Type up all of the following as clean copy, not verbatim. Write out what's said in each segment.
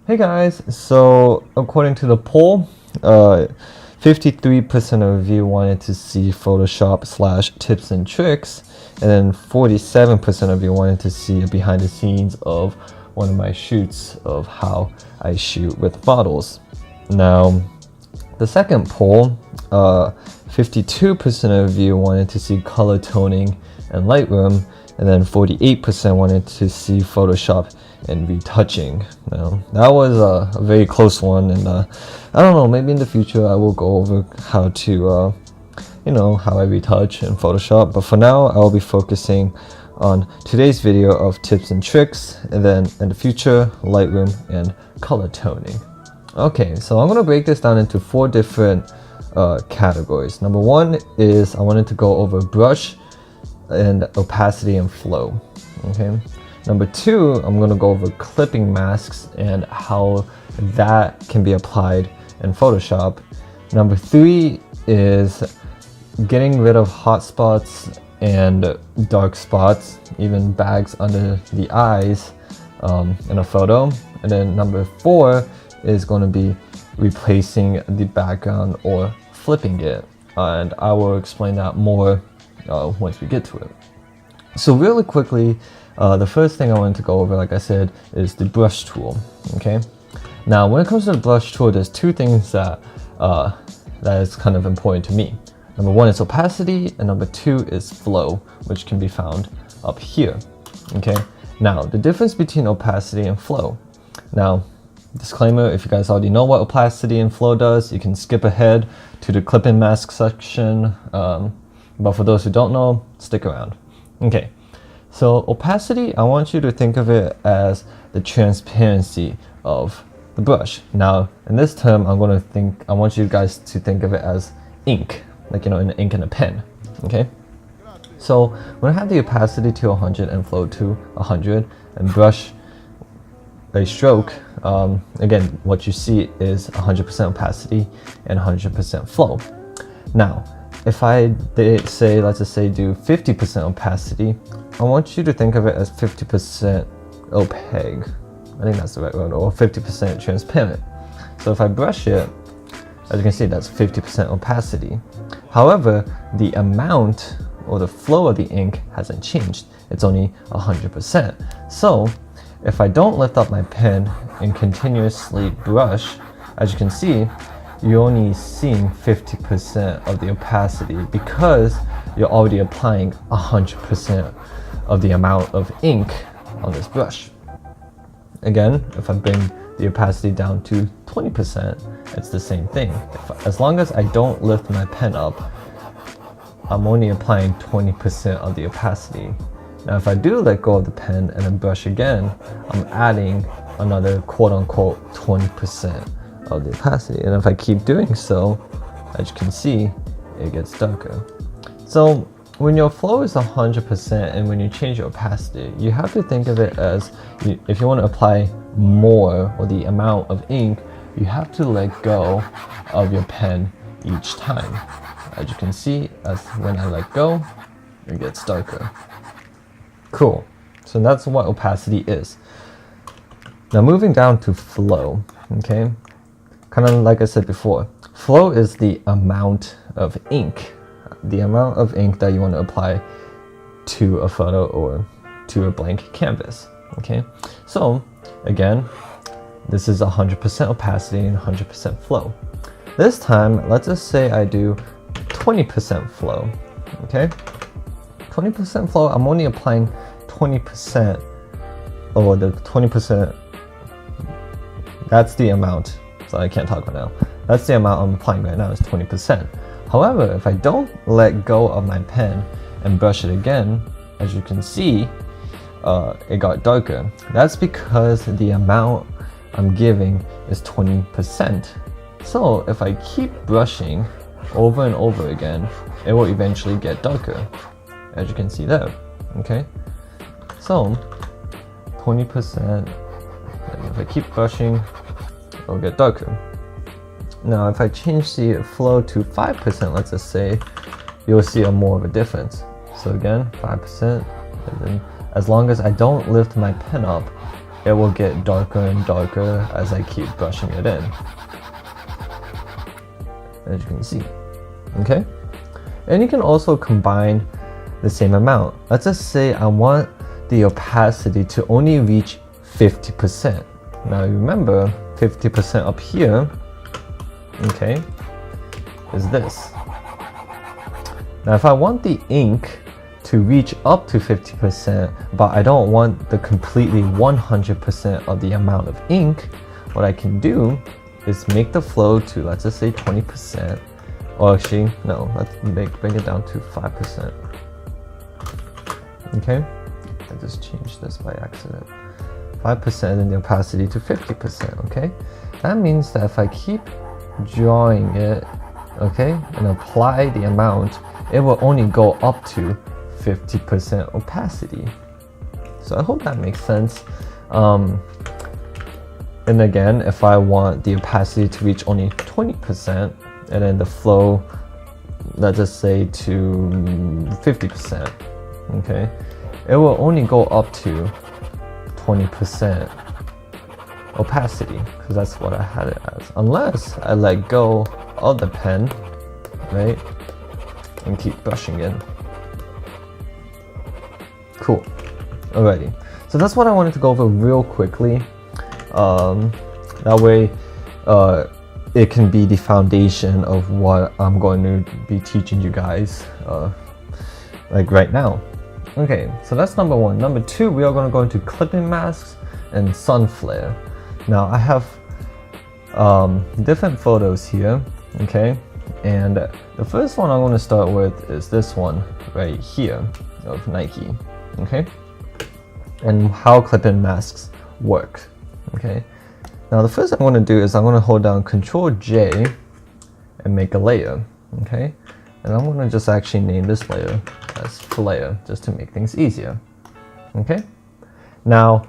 Hey guys, so according to the poll, 53% of you wanted to see Photoshop / tips and tricks, and then 47% of you wanted to see a behind the scenes of one of my shoots of how I shoot with models. Now, the second poll, 52% of you wanted to see color toning and Lightroom, and then 48% wanted to see Photoshop and retouching. Now, that was a very close one, and I don't know, maybe in the future I will go over how to, how I retouch in Photoshop, but for now I will be focusing on today's video of tips and tricks, and then in the future, Lightroom and color toning. Okay, so I'm gonna break this down into 4 different categories. Number 1 is I wanted to go over brush and opacity and flow. Okay. Number 2, I'm going to go over clipping masks and how that can be applied in Photoshop. Number 3 is getting rid of hot spots and dark spots, even bags under the eyes in a photo. And then number 4 is going to be replacing the background or flipping it. And I will explain that more once we get to it. So really quickly, the first thing I wanted to go over, like I said, is the brush tool. Okay. Now, when it comes to the brush tool, there's 2 things that is kind of important to me. Number 1 is opacity, and number 2 is flow, which can be found up here. Okay. Now, the difference between opacity and flow. Now, disclaimer: if you guys already know what opacity and flow does, you can skip ahead to the clipping mask section. But for those who don't know, stick around. Okay, so opacity, I want you to think of it as the transparency of the brush. Now, in this term, I want you guys to think of it as ink, like, an ink in a pen. Okay, so when I have the opacity to 100 and flow to 100 and brush a stroke, again, what you see is 100% opacity and 100% flow. Now, if I say, let's just say, do 50% opacity, I want you to think of it as 50% opaque. I think that's the right word, or 50% transparent. So if I brush it, as you can see, that's 50% opacity. However, the amount or the flow of the ink hasn't changed. It's only 100%. So if I don't lift up my pen and continuously brush, as you can see, you're only seeing 50% of the opacity because you're already applying 100% of the amount of ink on this brush. Again, if I bring the opacity down to 20%, it's the same thing. As long as I don't lift my pen up, I'm only applying 20% of the opacity. Now, if I do let go of the pen and then brush again, I'm adding another quote-unquote 20% of the opacity. And if I keep doing so, as you can see, it gets darker. So when your flow is 100% and when you change your opacity, you have to think of it as, if you want to apply more or the amount of ink, you have to let go of your pen each time. As you can see, as when I let go, it gets darker. Cool. So that's what opacity is. Now, moving down to flow. Okay, kind of like I said before, flow is the amount of ink that you want to apply to a photo or to a blank canvas. Okay, so again, this is 100% opacity and 100% flow. This time, let's just say I do 20% flow. Okay, 20% flow, I'm only applying 20%, or the 20%, that's the amount. So I can't talk right now. That's the amount I'm applying right now, is 20%. However, if I don't let go of my pen and brush it again, as you can see, it got darker. That's because the amount I'm giving is 20%. So if I keep brushing over and over again, it will eventually get darker, as you can see there. Okay, so 20%, and if I keep brushing, it'll get darker. Now, if I change the flow to 5%, let's just say, you'll see more of a difference. So again, 5%, and then as long as I don't lift my pen up, it will get darker and darker as I keep brushing it in, as you can see. Okay, and you can also combine the same amount. Let's just say I want the opacity to only reach 50%. Now remember, 50% up here, okay, is this. Now if I want the ink to reach up to 50%, but I don't want the completely 100% of the amount of ink, what I can do is make the flow to, let's just say 20%, or actually, no, let's bring it down to 5%. Okay, I just changed this by accident. 5% and the opacity to 50%, okay? That means that if I keep drawing it, okay, and apply the amount, it will only go up to 50% opacity. So I hope that makes sense. And again, if I want the opacity to reach only 20%, and then the flow, let's just say to 50%, okay, it will only go up to 20% opacity, because that's what I had it as, unless I let go of the pen, right, and keep brushing in. Cool. Alrighty, so that's what I wanted to go over real quickly. That way it can be the foundation of what I'm going to be teaching you guys like right now. Okay, so that's number one. Number two, we are going to go into clipping masks and sun flare. Now I have different photos here, okay, and the first one I'm going to start with is this one right here of Nike, okay, and how clip-in masks work. Okay, now the first thing I'm going to do is I'm going to hold down Ctrl J and make a layer, okay, and I'm going to just actually name this layer as flare just to make things easier. Okay, now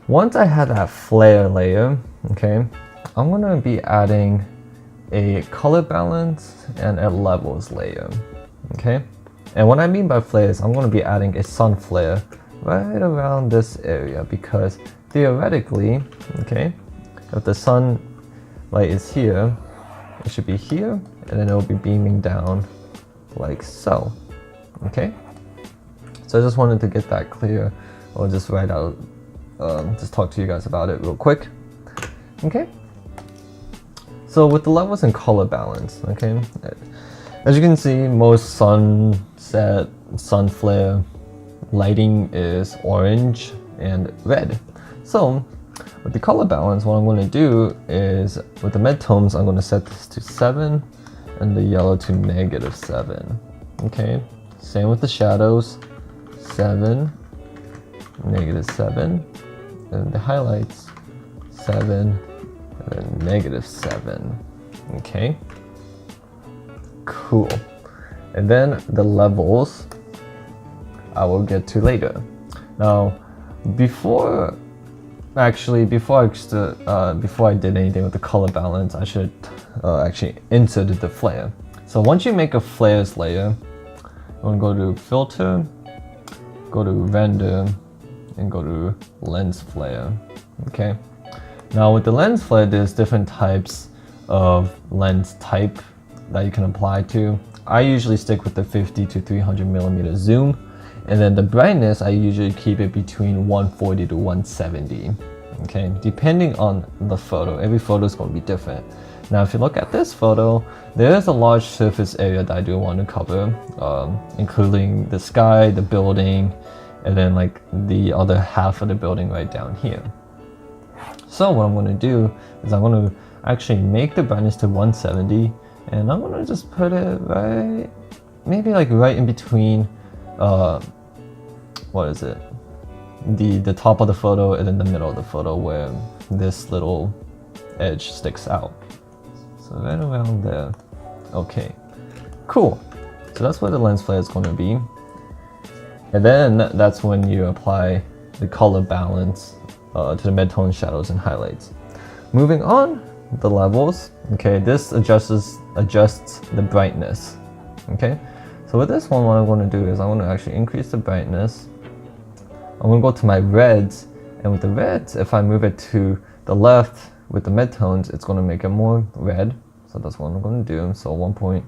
once I have that flare layer, okay, I'm going to be adding a color balance and a levels layer. Okay, and what I mean by flare is I'm going to be adding a sun flare right around this area, because theoretically, okay, if the sun light is here, it should be here, and then it will be beaming down like so. Okay, so I just wanted to get that clear, or just write out, just talk to you guys about it real quick. Okay, so with the levels and color balance, okay, as you can see, most sunset, sun flare lighting is orange and red. So with the color balance, what I'm going to do is with the midtones, I'm going to set this to 7 and the yellow to -7. Okay, same with the shadows, 7, -7, and the highlights, 7, and then -7. Okay, cool. And then the levels I will get to later. Now, before I did anything with the color balance, I should actually insert the flare. So once you make a flares layer, I'm gonna go to filter, go to render, and go to lens flare. Okay. Now with the lens flare, there's different types of lens type that you can apply to. I usually stick with the 50 to 300 millimeter zoom. And then the brightness, I usually keep it between 140 to 170, okay? Depending on the photo, every photo is going to be different. Now, if you look at this photo, there is a large surface area that I do want to cover, including the sky, the building, and then like the other half of the building right down here. So what I'm going to do is I'm going to actually make the brightness to 170, and I'm going to just put it right, maybe like right in between what is it? The top of the photo and then the middle of the photo where this little edge sticks out. So right around there. Okay, cool. So that's where the lens flare is going to be. And then that's when you apply the color balance to the midtone, shadows, and highlights. Moving on, the levels. Okay, this adjusts the brightness. Okay. So with this one, what I'm going to do is I'm going to actually increase the brightness. I'm going to go to my reds And with the reds, if I move it to the left with the midtones, it's going to make it more red. So that's what I'm going to do. So 1.11,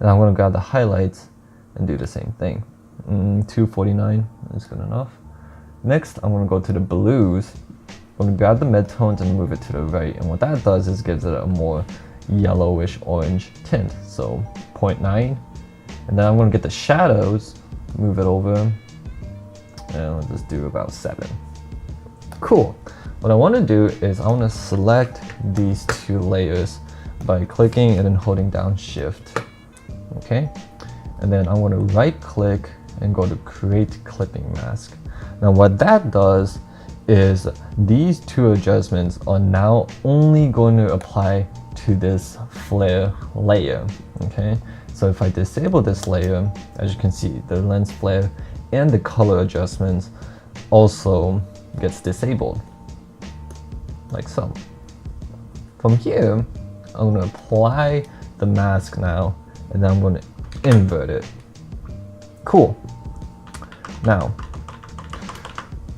and I'm going to grab the highlights and do the same thing. 249 is good enough. Next, I'm going to go to the blues. I'm going to grab the midtones and move it to the right. And what that does is gives it a more yellowish orange tint. So 0.9. And then I'm going to get the shadows, move it over, and we'll just do about 7. Cool. What I want to do is I want to select these 2 layers by clicking and then holding down Shift. Okay. And then I'm going to right click and go to create clipping mask. Now what that does is these 2 adjustments are now only going to apply to this flare layer. Okay, so if I disable this layer, as you can see, the lens flare and the color adjustments also gets disabled, like so. From here, I'm going to apply the mask now, and then I'm going to invert it. Cool.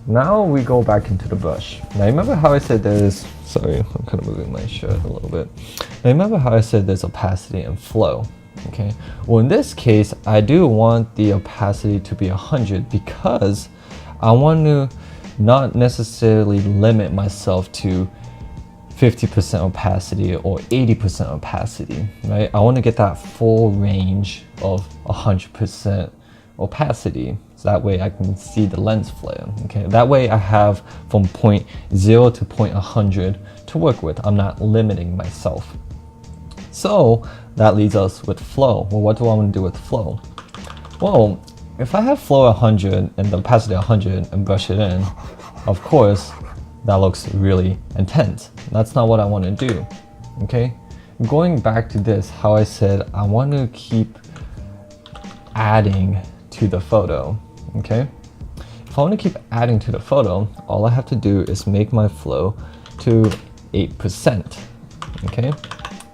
Now we go back into the brush. Now remember how I said there's, sorry, I'm kind of moving my shirt a little bit. Now remember how I said there's opacity and flow, okay? Well, in this case, I do want the opacity to be 100 because I want to not necessarily limit myself to 50% opacity or 80% opacity, right? I want to get that full range of 100% opacity, so that way I can see the lens flare. Okay, that way I have from point 0 to point 100 to work with. I'm not limiting myself. So that leaves us with flow. Well, what do I want to do with flow? Well, if I have flow 100 and the opacity 100 and brush it in, of course that looks really intense. That's not what I want to do. Okay, going back to this, how I said I want to keep adding to the photo. Okay, if I want to keep adding to the photo, all I have to do is make my flow to 8%. Okay,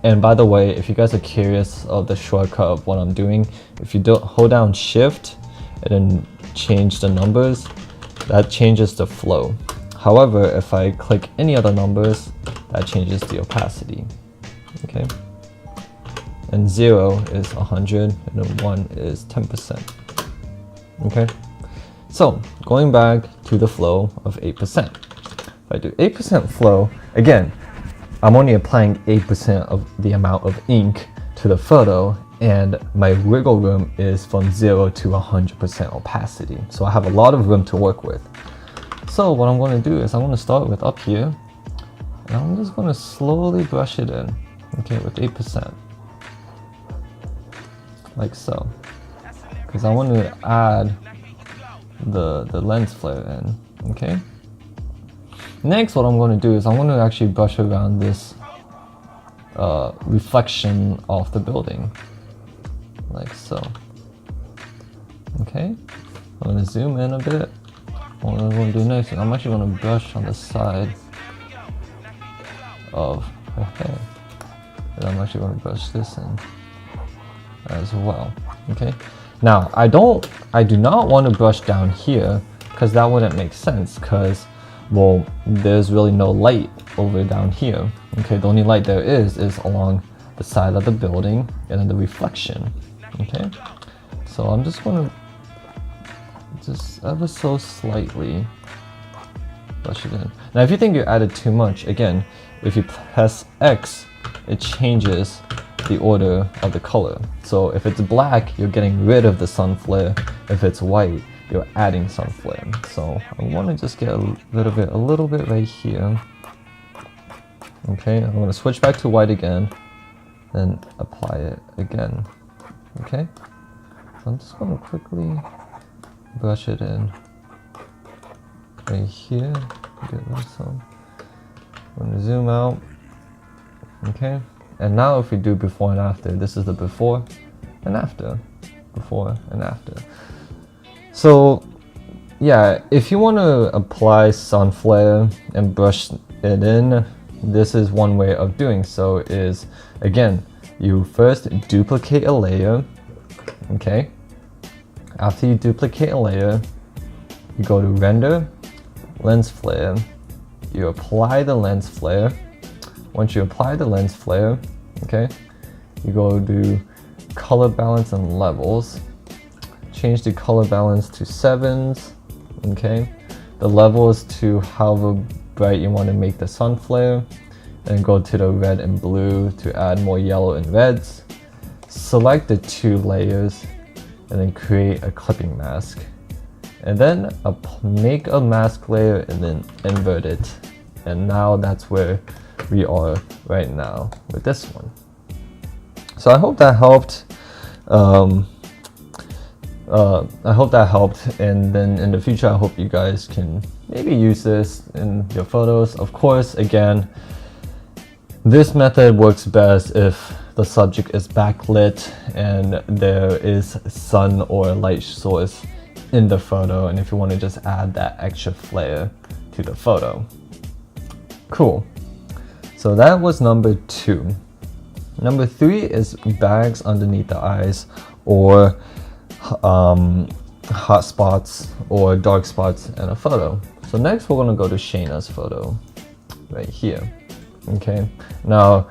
and by the way, if you guys are curious of the shortcut of what I'm doing, if you don't hold down Shift and then change the numbers, that changes the flow. However, if I click any other numbers, that changes the opacity. Okay, and 0 is 100 and then 1 is 10%. Okay, so going back to the flow of 8%. If I do 8% flow, again, I'm only applying 8% of the amount of ink to the photo, and my wiggle room is from 0 to 100% opacity. So I have a lot of room to work with. So what I'm going to do is I'm going to start with up here, and I'm just going to slowly brush it in, okay, with 8%. Like so. Because I want to add the lens flare in, okay? Next, what I'm going to do is I'm going to actually brush around this reflection of the building, like so. Okay, I'm going to zoom in a bit. What I'm going to do next is I'm actually going to brush on the side of her hair, and I'm actually going to brush this in as well. Okay. Now I do not want to brush down here because that wouldn't make sense, because well, there's really no light over down here. Okay, the only light there is along the side of the building and then the reflection. Okay, so I'm just going to just ever so slightly brush it in. Now if you think you added too much, again, if you press X, it changes the order of the color. So if it's black, you're getting rid of the sun flare. If it's white, you're adding sun flare. So I want to just get a little bit right here. Okay, I'm going to switch back to white again, then apply it again. Okay, so I'm just going to quickly brush it in right here. Get some. I'm going to zoom out. Okay, and now if we do before and after, this is the before and after. Before and after. So yeah, if you want to apply sun flare and brush it in, this is one way of doing so. Is again, you first duplicate a layer. Okay, after you duplicate a layer, you go to render, lens flare, you apply the lens flare. Once you apply the lens flare, okay, you go to color balance and levels, change the color balance to 7s, okay, the levels to however bright you want to make the sun flare, and go to the red and blue to add more yellow and reds. Select the 2 layers and then create a clipping mask, and then make a mask layer and then invert it. And now that's where we are right now with this one. So I hope that helped. I hope that helped, and then in the future I hope you guys can maybe use this in your photos. Of course, again, this method works best if the subject is backlit and there is sun or light source in the photo, and if you want to just add that extra flare to the photo. Cool. So that was number 2. Number 3 is bags underneath the eyes, or hot spots or dark spots in a photo. So next we're going to go to Shayna's photo right here. Okay, now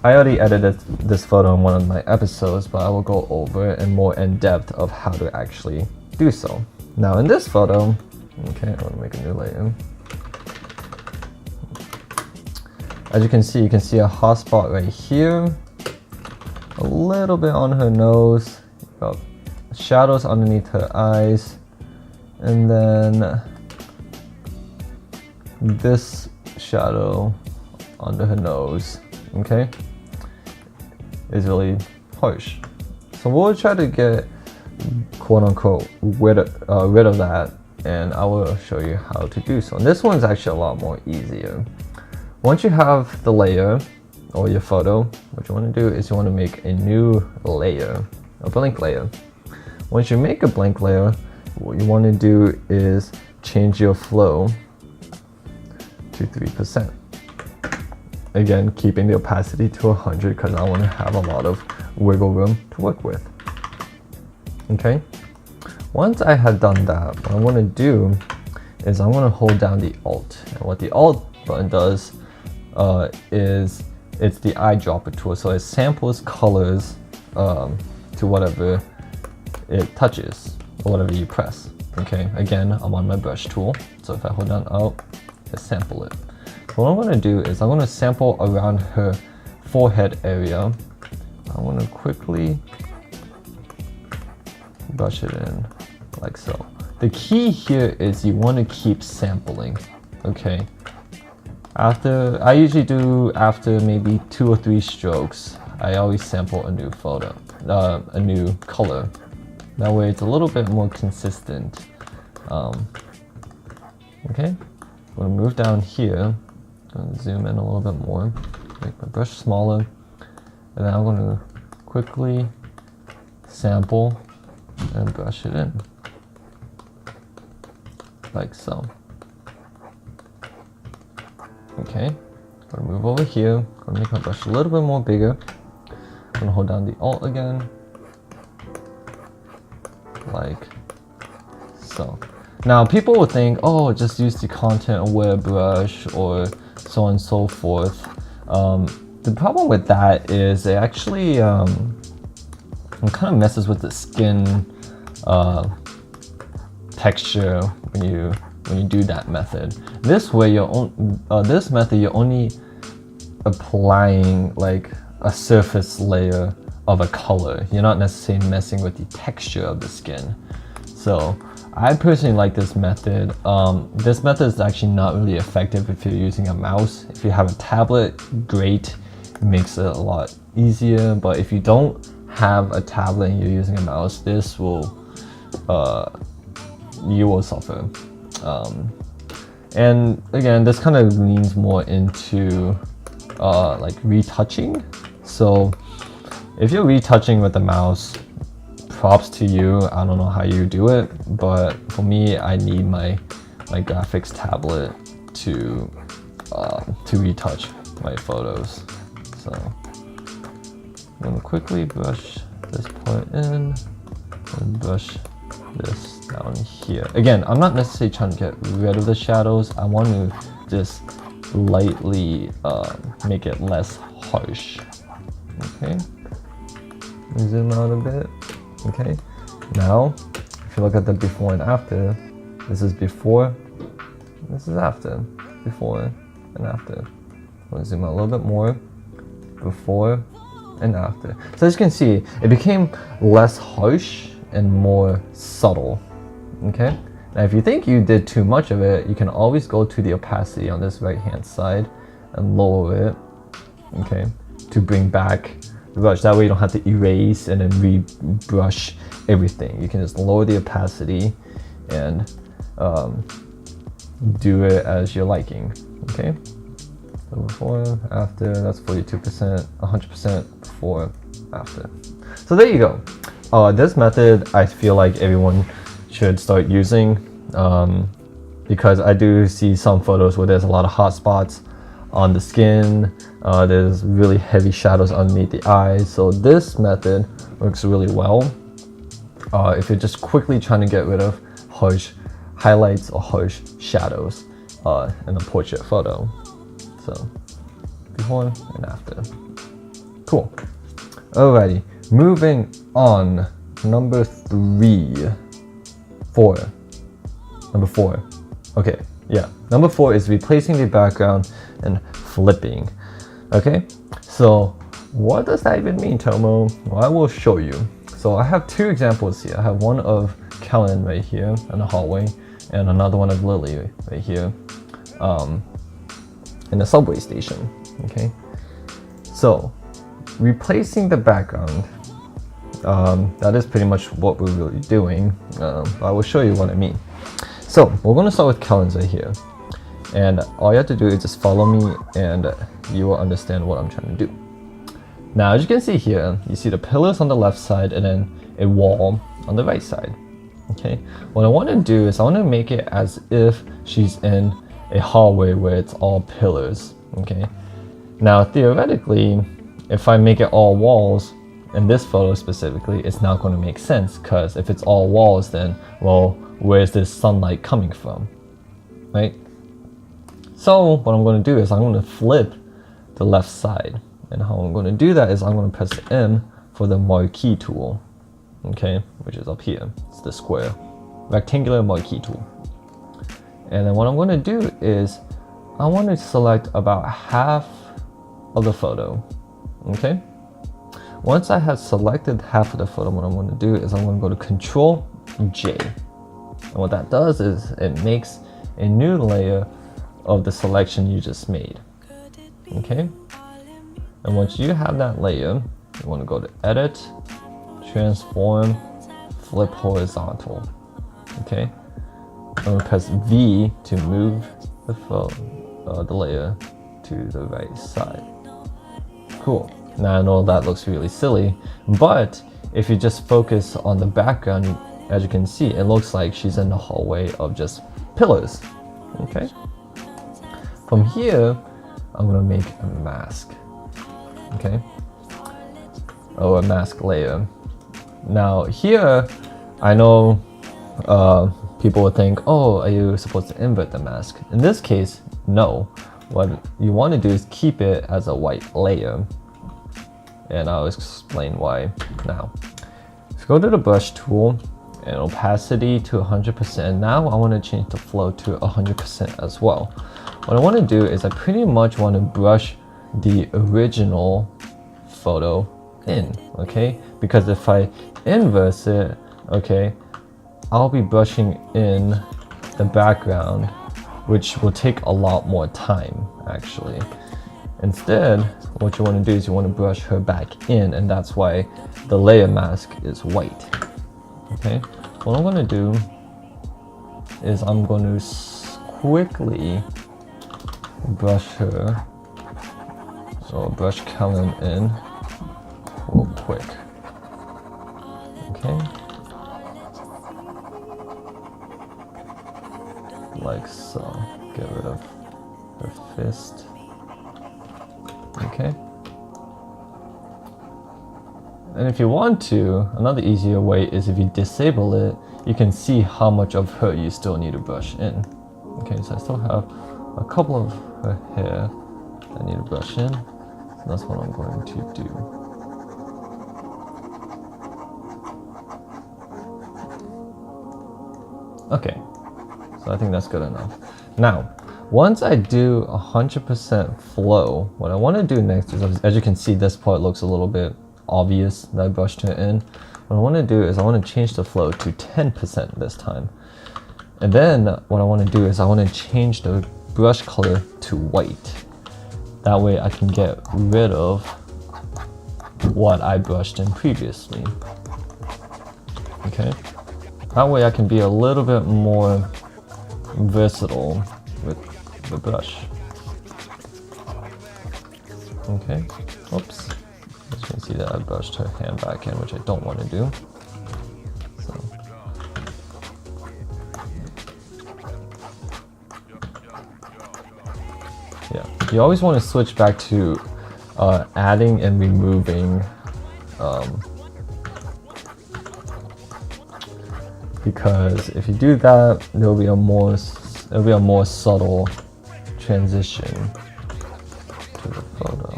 I already edited this photo in one of my episodes, but I will go over it in more in depth of how to actually do so. Now in this photo, okay, I'm going to make a new layer. As you can see a hot spot right here, a little bit on her nose, got shadows underneath her eyes, and then this shadow under her nose, okay, is really harsh. So we'll try to get quote unquote rid of that, and I will show you how to do so. And this one's actually a lot more easier. Once you have the layer or your photo, what you want to do is you want to make a new layer, a blank layer. Once you make a blank layer, what you want to do is change your flow to 3%. Again, keeping the opacity to 100 because I want to have a lot of wiggle room to work with. Okay, once I have done that, what I want to do is I'm going to hold down the Alt. And what the Alt button does is it's the eyedropper tool, so it samples colors to whatever it touches or whatever you press. Okay, again, I'm on my brush tool, so if I hold down Alt, it sample it. What I'm going to do is I'm going to sample around her forehead area. I want to quickly brush it in like so. The key here is you want to keep sampling, okay? I usually do after maybe 2 or 3 strokes, I always sample a new photo, a new color. That way it's a little bit more consistent. Okay, I'm gonna move down here, gonna zoom in a little bit more, make my brush smaller, and then I'm gonna quickly sample and brush it in, like so. Okay, gonna move over here, gonna make my brush a little bit more bigger, gonna hold down the Alt again, like so. Now people will think, oh, just use the content aware brush or so on and so forth. The problem with that is it actually it kind of messes with the skin texture when you do that method. This way, this method you're only applying like a surface layer of a color. You're not necessarily messing with the texture of the skin. So I personally like this method. This method is actually not really effective if you're using a mouse. If you have a tablet, great, it makes it a lot easier. But if you don't have a tablet and you're using a mouse, this will you will suffer. And again, this kind of leans more into like retouching. So if you're retouching with the mouse, props to you. I don't know how you do it, but for me, I need my graphics tablet to retouch my photos. So I'm gonna quickly brush this part in and brush this down here. Again, I'm not necessarily trying to get rid of the shadows. I want to just lightly make it less harsh. Okay, zoom out a bit. Okay, now if you look at the before and after, this is before, this is after, before and after. I'll zoom out a little bit more, before and after. So as you can see, it became less harsh and more subtle. Okay, now if you think you did too much of it, you can always go to the opacity on this right hand side and lower it, okay, to bring back the brush. That way you don't have to erase and then re-brush everything. You can just lower the opacity and do it as you're liking. Okay, so before, after, that's 42%, 100% before, after. So there you go. This method I feel like everyone should start using, because I do see some photos where there's a lot of hot spots on the skin, there's really heavy shadows underneath the eyes, so this method works really well if you're just quickly trying to get rid of harsh highlights or harsh shadows in a portrait photo. So before and after. Cool. Alrighty, moving on. Number 4. Okay, yeah. Number 4 is replacing the background and flipping. Okay, so what does that even mean, Tomo? Well, I will show you. So I have 2 examples here. I have one of Kellen right here in the hallway, and another one of Lily right here in the subway station. Okay, so replacing the background, that is pretty much what we're really doing, but I will show you what I mean. So we're going to start with Kellen's right here, and all you have to do is just follow me and you will understand what I'm trying to do. Now as you can see here, you see the pillars on the left side and then a wall on the right side. Okay, what I want to do is I want to make it as if she's in a hallway where it's all pillars. Okay, now theoretically, if I make it all walls, in this photo specifically, it's not going to make sense, because if it's all walls, then, well, where's this sunlight coming from, right? So what I'm going to do is I'm going to flip the left side, and how I'm going to do that is I'm going to press M for the marquee tool, okay, which is up here. It's the square rectangular marquee tool. And then what I'm going to do is I want to select about half of the photo. Okay, once I have selected half of the photo, what I'm going to do is I'm going to go to Control J, and what that does is it makes a new layer of the selection you just made. Okay, and once you have that layer, you want to go to Edit, Transform, Flip Horizontal. Okay, I'm going to press V to move the layer to the right side. Cool. Now I know that looks really silly, but if you just focus on the background, as you can see, it looks like she's in the hallway of just pillars. Okay. From here, I'm gonna make a mask. Okay. Oh, a mask layer. Now here, I know people would think, oh, are you supposed to invert the mask? In this case, no. What you want to do is keep it as a white layer, and I'll explain why now. If you go to the brush tool and opacity to 100%, now I want to change the flow to 100% as well. What I want to do is I pretty much want to brush the original photo in, okay? Because if I inverse it, okay, I'll be brushing in the background, which will take a lot more time actually. Instead, what you want to do is you want to brush her back in, and that's why the layer mask is white. Okay, what I'm going to do is I'm going to quickly brush her, so brush Kellen in real quick. Okay, like so. Get rid of her fist. Okay, And if you want to, another easier way is if you disable it, you can see how much of her you still need to brush in. Okay, so I still have a couple of her hair I need to brush in. So that's what I'm going to do. Okay, so I think that's good enough. Now, once I do 100% flow, what I want to do next is, as you can see, this part looks a little bit obvious that I brushed her in. What I want to do is I want to change the flow to 10% this time. And then what I want to do is I want to change the brush color to white. That way I can get rid of what I brushed in previously. Okay? That way I can be a little bit more versatile with the brush. Okay, oops. As you can see that I brushed her hand back in, which I don't want to do. So. Yeah, you always want to switch back to adding and removing because if you do that, there'll be a more subtle transition to the photo.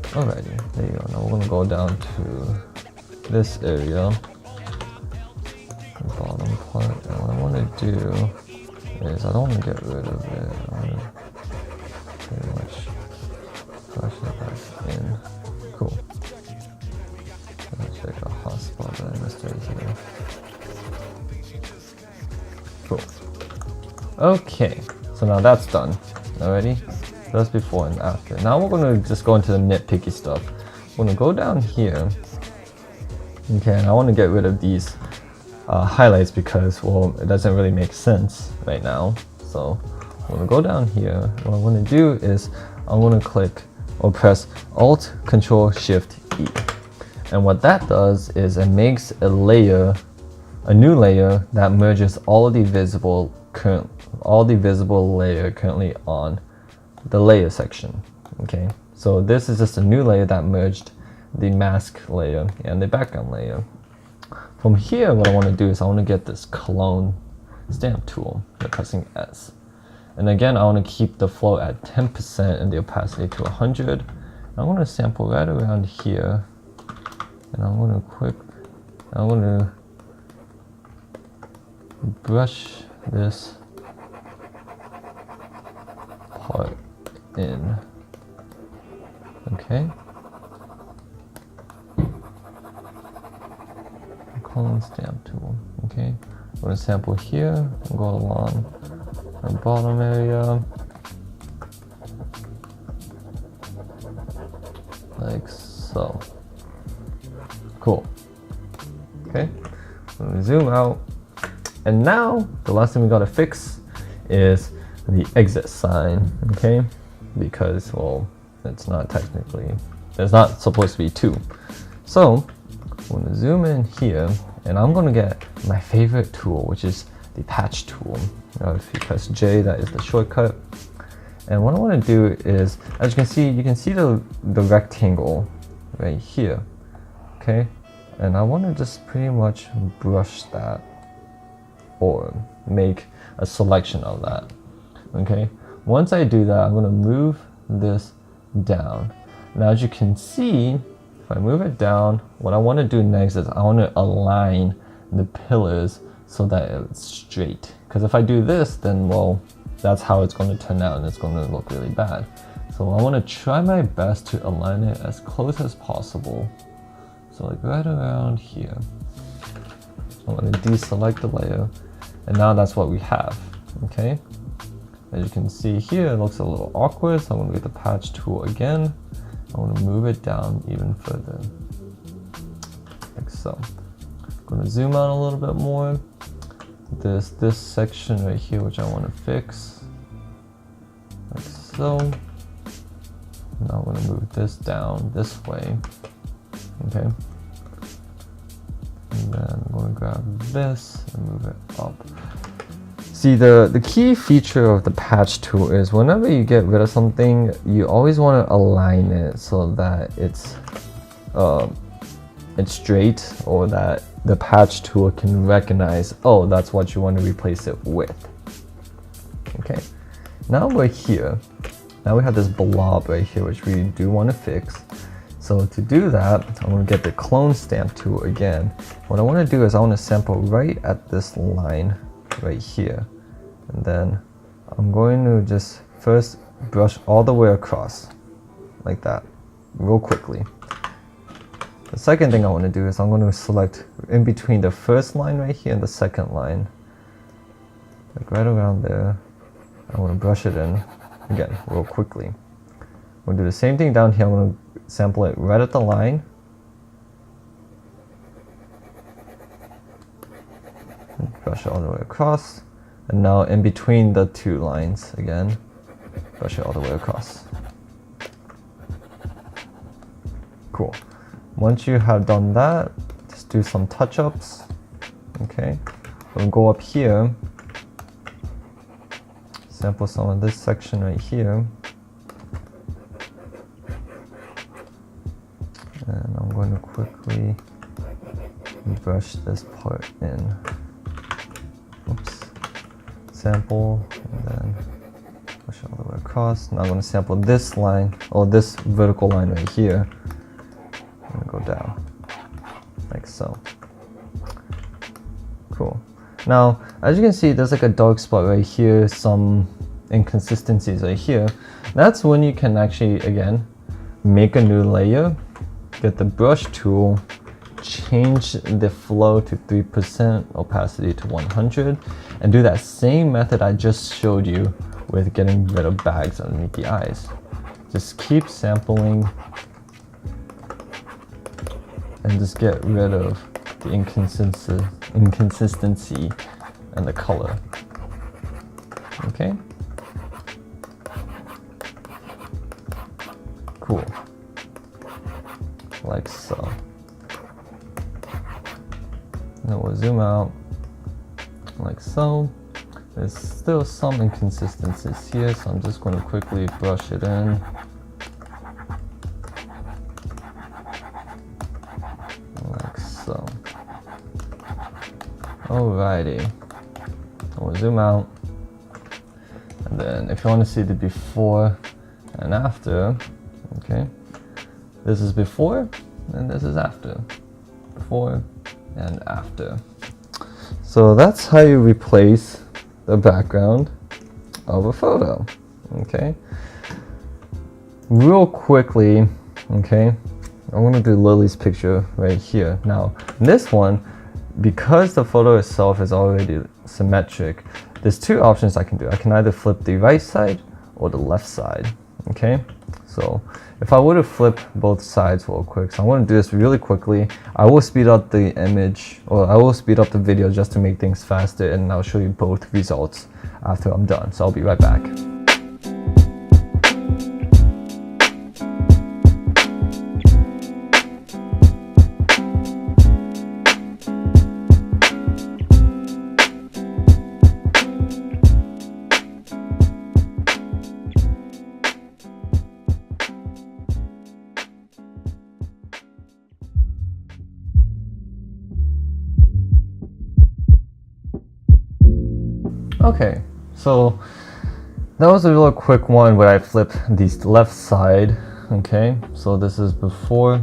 So, alrighty, there you go. Now we're gonna go down to this area, the bottom part, and what I want to do is I don't want to get rid of it. I want to pretty much brush it back in. Cool. Check a hotspot that I missed right here. Cool. Okay, so now that's done. Already? That's before and after. Now we're going to just go into the nitpicky stuff. I'm going to go down here. Okay, and I want to get rid of these highlights because, well, it doesn't really make sense right now. So I'm going to go down here. What I'm going to do is I'm going to click or press Alt, Control, Shift, E. And what that does is it makes a new layer that merges all the visible layer currently on the layer section. Okay, so this is just a new layer that merged the mask layer and the background layer. From here, what I want to do is I want to get this clone stamp tool by pressing S. And again, I want to keep the flow at 10% and the opacity to 100. I'm going to sample right around here. And I'm going to brush this part in. Okay. Clone stamp tool. Okay. I'm going to sample here and go along the bottom area. Like so. Cool. Okay, I'm gonna zoom out. And now the last thing we gotta fix is the exit sign, okay? Because, well, it's not technically, there's not supposed to be two. So I'm gonna zoom in here and I'm gonna get my favorite tool, which is the patch tool. If you press J, that is the shortcut. And what I want to do is, as you can see the rectangle right here. Okay, and I want to just pretty much brush that or make a selection of that. Okay, once I do that, I'm going to move this down. Now, as you can see, if I move it down, what I want to do next is I want to align the pillars so that it's straight. Because if I do this, then, well, that's how it's going to turn out and it's going to look really bad. So I want to try my best to align it as close as possible. So like right around here. I'm going to deselect the layer, and now that's what we have. Okay, as you can see here, it looks a little awkward, so I'm going to get the patch tool again. I want to move it down even further, like so. I'm going to zoom out a little bit more. There's this section right here which I want to fix, like so. Now I'm going to move this down this way. Okay, and then I'm going to grab this and move it up. See, the key feature of the patch tool is whenever you get rid of something, you always want to align it so that it's straight, or that the patch tool can recognize, oh, that's what you want to replace it with. Okay, now we're here. Now we have this blob right here, which we do want to fix. So to do that, I'm going to get the clone stamp tool again. What I want to do is I want to sample right at this line right here. And then I'm going to just first brush all the way across like that, real quickly. The second thing I want to do is I'm going to select in between the first line right here and the second line. Like right around there. I want to brush it in again, real quickly. We'll do the same thing down here. I'm going to sample it right at the line. Brush it all the way across. And now in between the two lines again, brush it all the way across. Cool. Once you have done that, just do some touch-ups. Okay. We'll go up here, sample some of this section right here. And I'm going to quickly brush this part in. Oops. Sample, and then push it all the way across. Now I'm going to sample this line, or this vertical line right here. I'm going to go down, like so. Cool. Now, as you can see, there's like a dark spot right here, some inconsistencies right here. That's when you can actually, again, make a new layer, get the brush tool, change the flow to 3%, opacity to 100, and do that same method I just showed you with getting rid of bags underneath the eyes. Just keep sampling and just get rid of the inconsistency and the color. Okay? Cool. Like so. Now we'll zoom out like so. There's still some inconsistencies here, so I'm just going to quickly brush it in. Like so. Alrighty. We'll zoom out. And then if you want to see the before and after, okay, this is before and this is after. Before and after. So that's how you replace the background of a photo. Okay. Real quickly, okay, I'm gonna do Lily's picture right here. Now, this one, because the photo itself is already symmetric, there's two options I can do. I can either flip the right side or the left side. Okay. So if I were to flip both sides real quick, so I'm going to do this really quickly. I will speed up the image, or I will speed up the video just to make things faster, and I'll show you both results after I'm done. So I'll be right back. Okay, so that was a real quick one where I flipped the left side. Okay, so this is before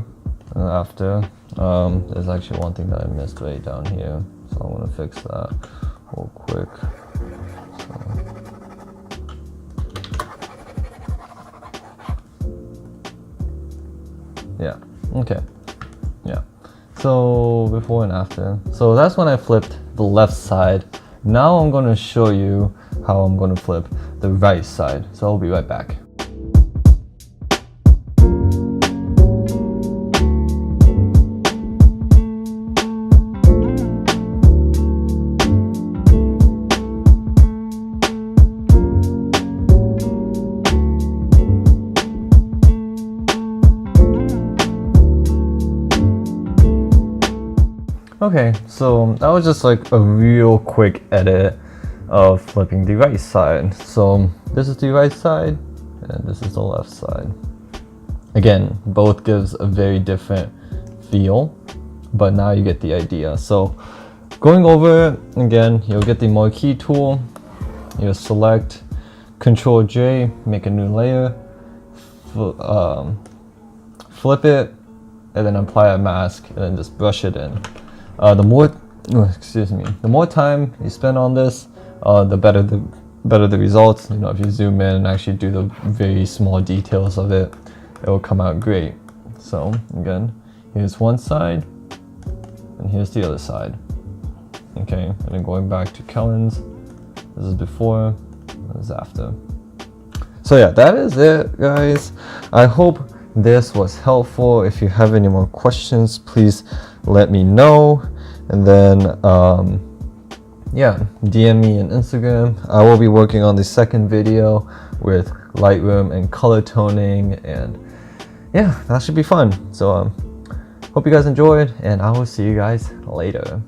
and after. There's actually one thing that I missed right down here, so I'm gonna fix that real quick. So, yeah, okay, yeah. So before and after. So that's when I flipped the left side. Now I'm going to show you how I'm going to flip the right side. So I'll be right back. Okay, so that was just like a real quick edit. of flipping the right side. So this is the right side and this is the left side. Again, both gives a very different feel, but now you get the idea. So going over it again, you'll get the marquee tool. You'll select Control J, make a new layer, flip it, and then apply a mask, and then just brush it in. The more time you spend on this, the better the results. You know, if you zoom in and actually do the very small details of it, it will come out great. So again, here's one side, and here's the other side. Okay, and then going back to Kellen's, this is before, this is after. So yeah, that is it, guys. I hope this was helpful. If you have any more questions, please let me know. And then yeah, DM me on Instagram. I will be working on the second video with Lightroom and color toning, and yeah, that should be fun. So hope you guys enjoyed, and I will see you guys later.